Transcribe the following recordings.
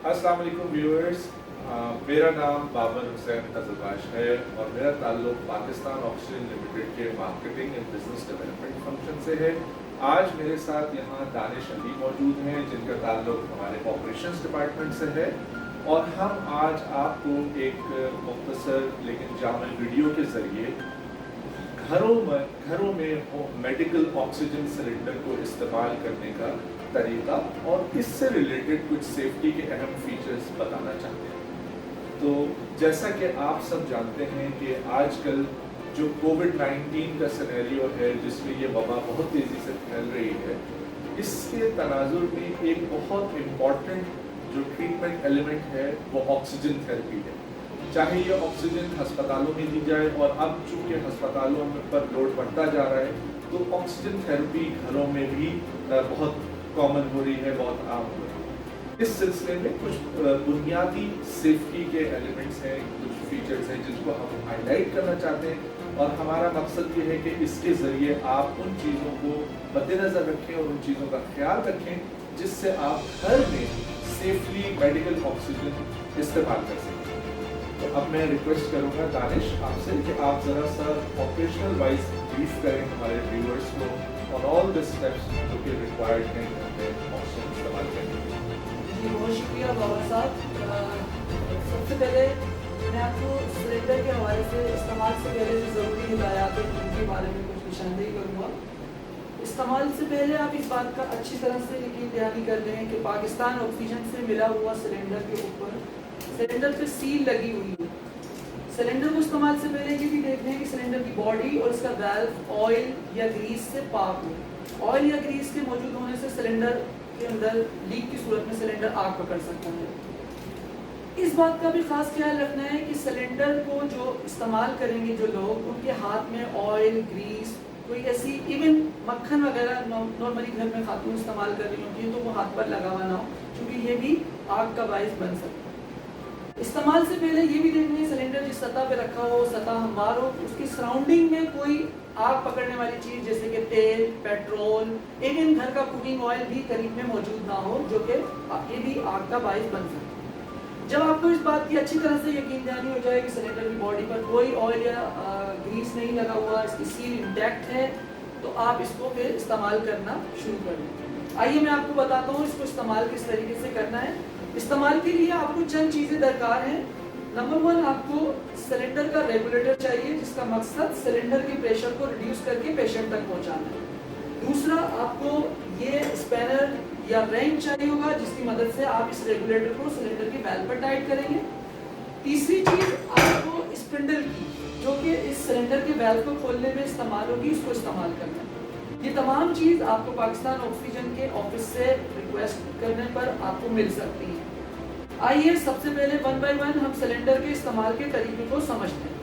अस्सलाम वालेकुम व्यूअर्स, मेरा नाम बाबर हुसैन अज़बाश है और मेरा ताल्लुक़ पाकिस्तान ऑक्सीजन लिमिटेड के marketing and business development function से है। आज मेरे साथ यहाँ दानिश अली मौजूद हैं जिनका ताल्लुक़ हमारे ऑपरेशंस डिपार्टमेंट से है और हम आज आपको एक मुख्तसर लेकिन जामिल वीडियो के ज़रिए घरों में मेडिकल ऑक्सीजन सिलेंडर को इस्तेमाल करने का तरीका और इससे रिलेटेड कुछ सेफ्टी के अहम फीचर्स बताना चाहते हैं। तो जैसा कि आप सब जानते हैं कि आजकल जो कोविड-19 का सिनेरियो है जिसमें ये वबा बहुत तेज़ी से फैल रही है, इसके तनाजुर में एक बहुत इम्पॉर्टेंट जो ट्रीटमेंट एलिमेंट है वो ऑक्सीजन थेरेपी है। चाहे ये ऑक्सीजन अस्पतालों में दी जाए और अब चूँकि अस्पतालों पर लोड बढ़ता जा रहा है तो ऑक्सीजन थेरेपी घरों में भी बहुत कॉमन हो रही है, बहुत आम हो रही है। इस सिलसिले में कुछ बुनियादी सेफ्टी के एलिमेंट्स हैं, कुछ फीचर्स हैं जिनको हम हाईलाइट करना चाहते हैं और हमारा मकसद ये है कि इसके ज़रिए आप उन चीज़ों को मद्देनज़र रखें और उन चीज़ों का ख्याल रखें जिससे आप घर में सेफली मेडिकल ऑक्सीजन इस्तेमाल कर सकें। तो अब मैं रिक्वेस्ट करूँगा दानिश आपसे कि आप ज़रा सा ऑपरेशनल वाइज ब्रीफ करें हमारे व्यूअर्स को और ऑल द स्टेप्स जो कि रिक्वायर्ड हैं ऑक्सीजन इस्तेमाल करने के लिए। जी बहुत शुक्रिया बाबा साहब। सबसे पहले मैं आपको सिलेंडर के हवाले से इस्तेमाल से पहले जो ज़रूरी हिदायत है उनके बारे में कुछ निशानदेही करूँगा। इस्तेमाल से पहले आप इस बात का अच्छी तरह से यकीन दहानी कर लें कि पाकिस्तान ऑक्सीजन से मिला हुआ सिलेंडर के ऊपर सिलेंडर पे सील लगी हुई है। सिलेंडर को इस्तेमाल से पहले ये भी देख लें कि सिलेंडर की बॉडी और इसका वाल्व ऑयल या ग्रीस से पाक हो। ऑयल या ग्रीस के मौजूद होने से सिलेंडर के अंदर लीक की सूरत में सिलेंडर आग पकड़ सकता है। इस बात का भी खास ख्याल रखना है कि सिलेंडर को जो इस्तेमाल करेंगे जो लोग, उनके हाथ में ऑयल ग्रीस कोई ऐसी इवन मक्खन वगैरह नॉर्मली घर में खातून इस्तेमाल कर रही होती है तो वो हाथ पर लगा हुआ ना हो, क्योंकि ये भी आग का बायस बन सकता है। इस्तेमाल से पहले ये भी देखना है सिलेंडर जिस सतह पे रखा हो, सतह हमवार हो, उसकी सराउंडिंग में कोई आग पकड़ने वाली चीज़ जैसे कि तेल, पेट्रोल, इवन घर का कुकिंग ऑयल भी करीब में मौजूद ना हो, जो कि ये भी आग का बायस बन सकता है। जब आपको इस बात की अच्छी तरह से यकीन दहानी हो जाए कि सिलेंडर की बॉडी पर कोई ऑयल या ग्रीस नहीं लगा हुआ, इसकी सील इंटैक्ट है, तो आप इसको फिर इस्तेमाल करना शुरू कर दें। आइए मैं आपको बताता हूँ इसको इस्तेमाल किस तरीके से करना है। इस्तेमाल के लिए आपको चंद चीज़ें दरकार हैं। नंबर 1, आपको सिलेंडर का रेगुलेटर चाहिए जिसका मकसद सिलेंडर के प्रेशर को रिड्यूस करके पेशेंट तक पहुंचाना है। दूसरा, आपको ये स्पैनर या रेंच चाहिए होगा जिसकी मदद से आप इस रेगुलेटर को सिलेंडर के वाल्व पर टाइट करेंगे। तीसरी चीज़, आपको स्पिंडल की जो कि इस सिलेंडर के वाल्व को खोलने में इस्तेमाल होगी, उसको इस्तेमाल करना है। ये तमाम चीज़ आपको पाकिस्तान ऑक्सीजन के ऑफिस से रिक्वेस्ट करने पर आपको मिल सकती है। आइए सबसे पहले 1 बाय 1 हम सिलेंडर के इस्तेमाल के तरीके को समझते हैं।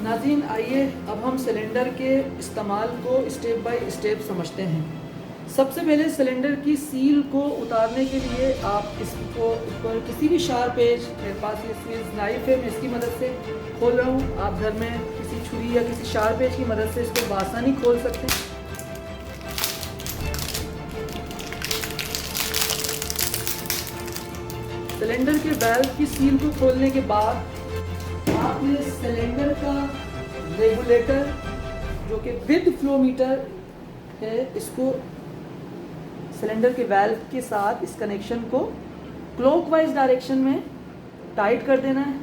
नाज़रीन, आइए अब हम सिलेंडर के इस्तेमाल को स्टेप बाय स्टेप समझते हैं। सबसे पहले सिलेंडर की सील को उतारने के लिए आप इसको ऊपर किसी भी शार्प एज, मेरे पास ये स्विस नाइफ है, मैं इसकी मदद से खोल रहा हूँ। आप घर में किसी छुरी या किसी शार्प एज की मदद से इसको आसानी खोल सकते हैं। सिलेंडर के वाल्व की सील को खोलने के बाद आपने सिलेंडर का रेगुलेटर जो कि विद फ्लो मीटर है, इसको सिलेंडर के वाल्व के साथ इस कनेक्शन को क्लॉकवाइज डायरेक्शन में टाइट कर देना है।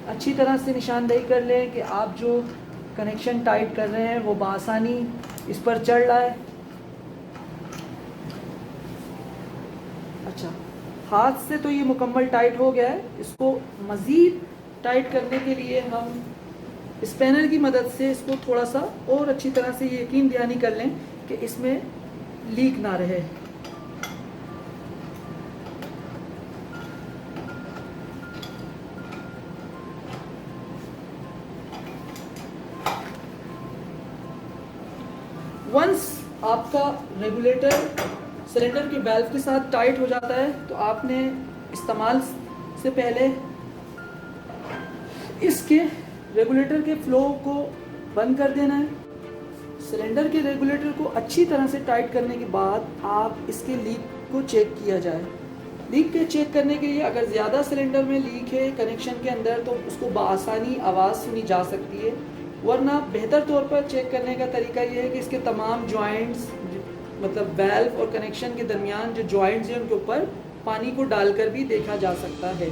अच्छी तरह से निशानदेही कर लें कि आप जो कनेक्शन टाइट कर रहे हैं वो बआसानी इस पर चढ़ रहा है। अच्छा, हाथ से तो ये मुकम्मल टाइट हो गया है। इसको मज़ीद टाइट करने के लिए हम स्पैनर की मदद से इसको थोड़ा सा और अच्छी तरह से ये यकीन दहानी कर लें कि इसमें लीक ना रहे। वंस आपका रेगुलेटर सिलेंडर के वाल्व के साथ टाइट हो जाता है तो आपने इस्तेमाल से पहले इसके रेगुलेटर के फ्लो को बंद कर देना है। सिलेंडर के रेगुलेटर को अच्छी तरह से टाइट करने के बाद आप इसके लीक को चेक किया जाए। लीक के चेक करने के लिए अगर ज़्यादा सिलेंडर में लीक है कनेक्शन के अंदर तो उसको बआसानी आवाज़ सुनी जा सकती है, वरना बेहतर तौर पर चेक करने का तरीका ये है कि इसके तमाम जॉइंट्स मतलब वाल्व और कनेक्शन के दरमियान जो जॉइंट्स हैं उनके ऊपर पानी को डालकर भी देखा जा सकता है।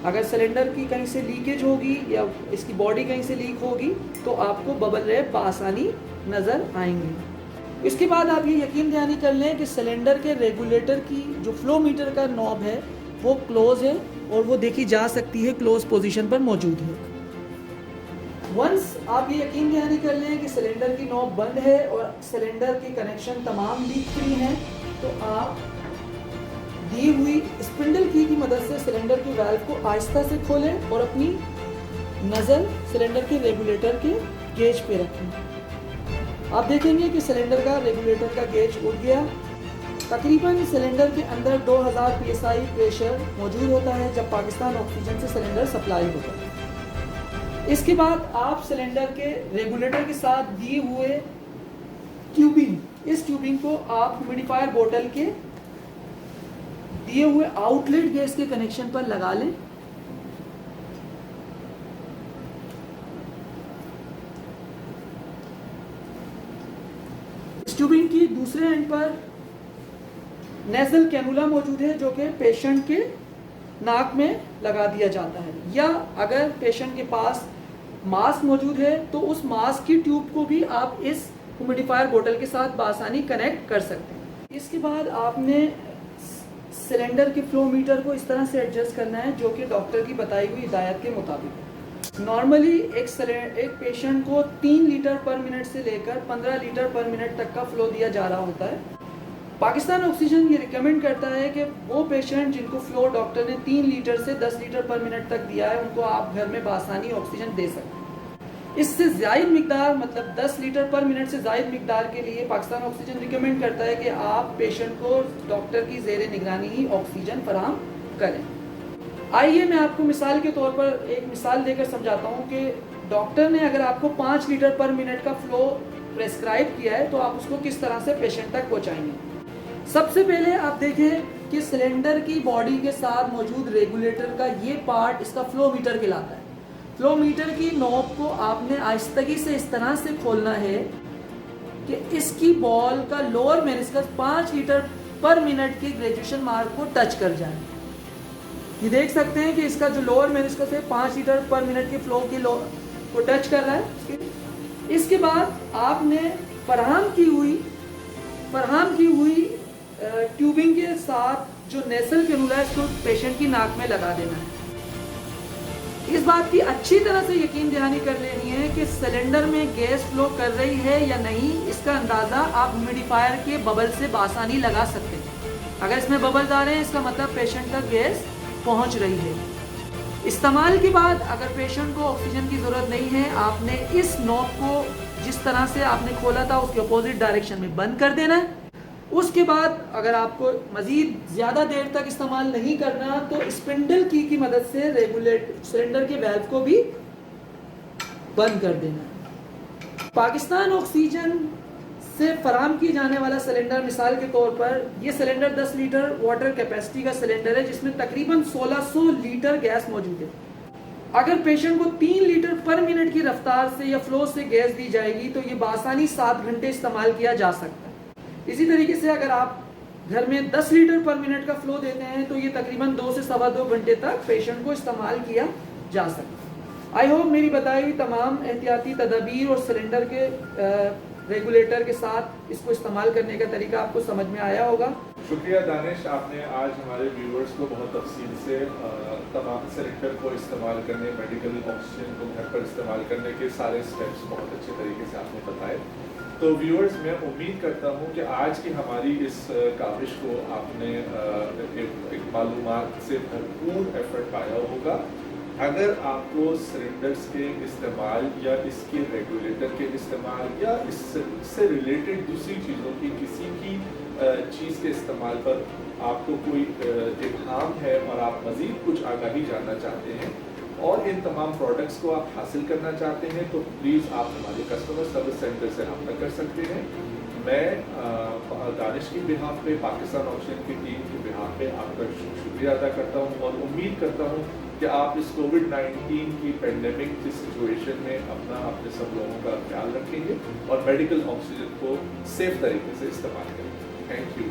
अगर सिलेंडर की कहीं से लीकेज होगी या इसकी बॉडी कहीं से लीक होगी तो आपको बबल रैप बआसानी नज़र आएंगे। इसके बाद आप ये यकीन दहानी कर लें कि सिलेंडर के रेगुलेटर की जो फ्लो मीटर का नॉब है वो क्लोज है और वो देखी जा सकती है क्लोज पोजीशन पर मौजूद है। वंस आप ये यकीन दहानी कर लें कि सिलेंडर की नॉब बंद है और सिलेंडर के कनेक्शन तमाम लीक फ्री हैं तो आप दी हुई स्पिंडल की मदद से सिलेंडर की वाल्व को आहिस्ता से खोलें और अपनी नज़र सिलेंडर के रेगुलेटर के गेज पे रखें। आप देखेंगे कि सिलेंडर का रेगुलेटर का गेज उड़ गया। तकरीबन सिलेंडर के अंदर 2000 psi प्रेशर मौजूद होता है जब पाकिस्तान ऑक्सीजन से सिलेंडर सप्लाई होता है। इसके बाद आप सिलेंडर के रेगुलेटर के साथ दिए हुए इस ट्यूबिंग को आप ह्यूमिडिफायर बोतल के दिए हुए आउटलेट गैस के कनेक्शन पर लगा लें। इस ट्यूबिंग की दूसरे एंड पर नेजल कैनुला मौजूद है जो कि पेशेंट के नाक में लगा दिया जाता है, या अगर पेशेंट के पास मास्क मौजूद है तो उस मास्क की ट्यूब को भी आप इस ह्यूमिडिफायर बोतल के साथ बआसानी कनेक्ट कर सकते हैं। इसके बाद आपने सिलेंडर के फ्लो मीटर को इस तरह से एडजस्ट करना है जो कि डॉक्टर की बताई हुई हिदायत के मुताबिक है। नॉर्मली एक पेशेंट को 3 लीटर पर मिनट से लेकर 15 लीटर पर मिनट तक का फ्लो दिया जा रहा होता है। पाकिस्तान ऑक्सीजन ये रिकमेंड करता है कि वो पेशेंट जिनको फ्लो डॉक्टर ने 3 लीटर से 10 लीटर पर मिनट तक दिया है उनको आप घर में बआसानी ऑक्सीजन दे सकते हैं। इससे ज़ायद मिकदार मतलब 10 लीटर पर मिनट से ज़ायद मिकदार के लिए पाकिस्तान ऑक्सीजन रिकमेंड करता है कि आप पेशेंट को डॉक्टर की ज़ेरे निगरानी ही ऑक्सीजन फराहम करें। आइए मैं आपको मिसाल के तौर पर एक मिसाल देकर समझाता हूँ कि डॉक्टर ने अगर आपको 5 लीटर पर मिनट का फ्लो प्रेस्क्राइब किया है तो आप उसको किस तरह से पेशेंट तक पहुँचाएंगे। सबसे पहले आप देखें कि सिलेंडर की बॉडी के साथ मौजूद रेगुलेटर का ये पार्ट इसका फ्लो मीटर कहलाता है। फ्लो मीटर की नॉब को आपने आहिस्तगी से इस तरह से खोलना है कि इसकी बॉल का लोअर मेनिस्कस 5 लीटर पर मिनट के ग्रेजुएशन मार्क को टच कर जाए। ये देख सकते हैं कि इसका जो लोअर मेनिस्कस है 5 लीटर पर मिनट के फ्लो की को टच कर रहा है। इसके बाद आपने फराहम की हुई ट्यूबिंग के साथ जो नेसल कैनुला है इसको पेशेंट की नाक में लगा देना है। इस बात की अच्छी तरह से यकीन दहानी कर लेनी है कि सिलेंडर में गैस फ्लो कर रही है या नहीं। इसका अंदाज़ा आप ह्यूमिडिफायर के बबल से बआसानी लगा सकते हैं। अगर इसमें बबल्स आ रहे हैं इसका मतलब पेशेंट तक गैस पहुंच रही है। इस्तेमाल के बाद अगर पेशेंट को ऑक्सीजन की ज़रूरत नहीं है आपने इस नॉब को जिस तरह से आपने खोला था उसके अपोजिट डायरेक्शन में बंद कर देना है। उसके बाद अगर आपको मज़ीद ज़्यादा देर तक इस्तेमाल नहीं करना तो स्पिंडल की मदद से सिलेंडर के वाल्व को भी बंद कर देना। पाकिस्तान ऑक्सीजन से फराहम की जाने वाला सिलेंडर मिसाल के तौर पर ये सिलेंडर 10 लीटर वाटर कैपेसिटी का सिलेंडर है जिसमें तकरीबन 1600 लीटर गैस मौजूद है। अगर पेशेंट को 3 लीटर पर मिनट की रफ्तार से या फ्लो से गैस दी जाएगी तो ये बआसानी 7 घंटे इस्तेमाल किया जा सकता है। इसी तरीके से अगर आप घर में 10 लीटर पर मिनट का फ्लो देते हैं तो ये तकरीबन 2 से सवा 2 घंटे तक पेशेंट को इस्तेमाल किया जा सकता है। आई होप मेरी बताई हुई तमाम एहतियाती तदाबीर और सिलेंडर के रेगुलेटर के साथ इसको इस्तेमाल करने का तरीका आपको समझ में आया होगा। शुक्रिया दानिश, आपने आज हमारे व्यूवर्स को बहुत तफसील से तमाम सिलेंडर को इस्तेमाल करने, मेडिकल ऑक्सीजन को घर पर इस्तेमाल करने के सारे स्टेप्स बहुत अच्छे तरीके से आपने बताए। तो व्यूअर्स, मैं उम्मीद करता हूँ कि आज की हमारी इस काविश को आपने एक मालूमात से भरपूर एफर्ट पाया होगा। अगर आपको सिलेंडर्स के इस्तेमाल या इसके रेगुलेटर के इस्तेमाल या इससे रिलेटेड दूसरी चीज़ों की किसी की चीज़ के इस्तेमाल पर आपको कोई इल्हाम है और आप मज़ीद कुछ आगाही जानना चाहते हैं और इन तमाम प्रोडक्ट्स को आप हासिल करना चाहते हैं तो प्लीज़ आप हमारे कस्टमर सर्विस सेंटर से रब्ता कर सकते हैं। मैं दानिश की बिहाफ पे, पाकिस्तान ऑक्सीजन की टीम की बिहाफ पे आपका शुक्रिया अदा करता हूँ और उम्मीद करता हूँ कि आप इस कोविड-19 की पेंडेमिक की सिचुएशन में अपने सब लोगों का ख्याल रखेंगे और मेडिकल ऑक्सीजन को सेफ तरीके से इस्तेमाल करेंगे। Thank you.